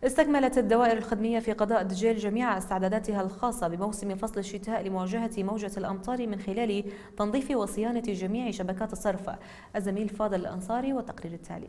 استكملت الدوائر الخدمية في قضاء دجيل جميع استعداداتها الخاصة بموسم فصل الشتاء لمواجهة موجة الأمطار من خلال تنظيف وصيانة جميع شبكات الصرف. الزميل فاضل الأنصاري والتقرير التالي.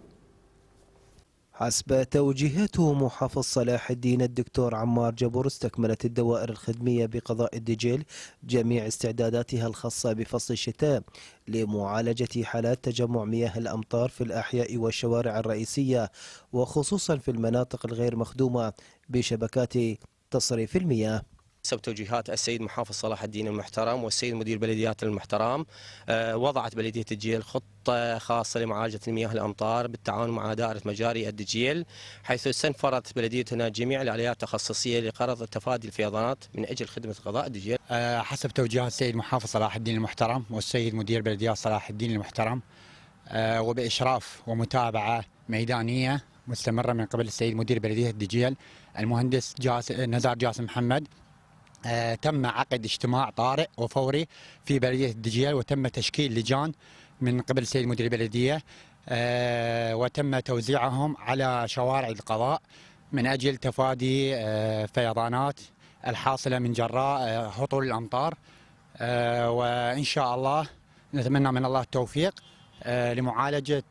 حسب توجيهات محافظ صلاح الدين الدكتور عمار جبور، استكملت الدوائر الخدمية بقضاء الدجيل جميع استعداداتها الخاصة بفصل الشتاء لمعالجة حالات تجمع مياه الأمطار في الأحياء والشوارع الرئيسية، وخصوصا في المناطق الغير مخدومة بشبكات تصريف المياه. حسب توجيهات السيد محافظ صلاح الدين المحترم والسيد مدير بلديات المحترم، وضعت بلدية الدجيل خطة خاصة لمعالجة المياه الأمطار بالتعاون مع دائرة مجاري الدجيل، حيث استنفرت بلديتنا جميع الآليات التخصصية لغرض تفادي الفيضانات من أجل خدمة قضاء الدجيل. حسب توجيهات السيد محافظ صلاح الدين المحترم والسيد مدير بلديات صلاح الدين المحترم، وبإشراف ومتابعة ميدانية مستمرة من قبل السيد مدير بلدية الدجيل المهندس نزار جاسم محمد، تم عقد اجتماع طارئ وفوري في بلدية الدجيل، وتم تشكيل لجان من قبل السيد مدير البلدية، وتم توزيعهم على شوارع القضاء من أجل تفادي فيضانات الحاصلة من جراء هطول الأمطار. وإن شاء الله نتمنى من الله التوفيق لمعالجة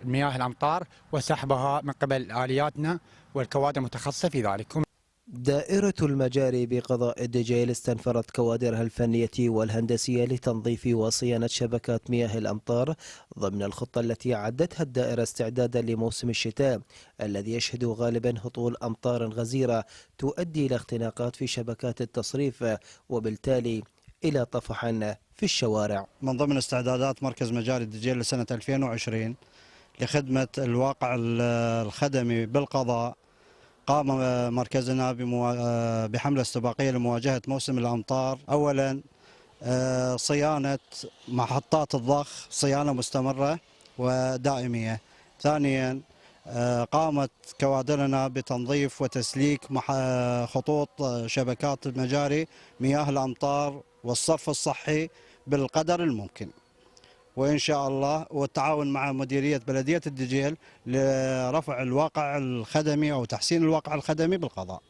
مياه الأمطار وسحبها من قبل آلياتنا والكوادر المتخصصة في ذلك. دائرة المجاري بقضاء الدجيل استنفرت كوادرها الفنية والهندسية لتنظيف وصيانة شبكات مياه الأمطار ضمن الخطة التي أعدتها الدائرة استعدادا لموسم الشتاء الذي يشهد غالبا هطول أمطار غزيرة تؤدي إلى اختناقات في شبكات التصريف وبالتالي إلى طفح في الشوارع. من ضمن استعدادات مركز مجاري الدجيل لسنة 2020 لخدمة الواقع الخدمي بالقضاء، قام مركزنا بحملة استباقية لمواجهة موسم الأمطار. أولا صيانة محطات الضخ، صيانة مستمرة ودائمية. ثانيا قامت كوادرنا بتنظيف وتسليك خطوط شبكات المجاري مياه الأمطار والصرف الصحي بالقدر الممكن، وإن شاء الله والتعاون مع مديرية بلدية الدجيل لرفع الواقع الخدمي أو تحسين الواقع الخدمي بالقضاء.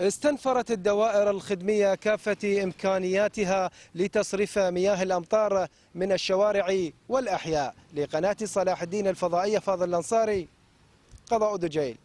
استنفرت الدوائر الخدمية كافة إمكانياتها لتصريف مياه الأمطار من الشوارع والأحياء. لقناة صلاح الدين الفضائية، فاضل الأنصاري، قضاء دجيل.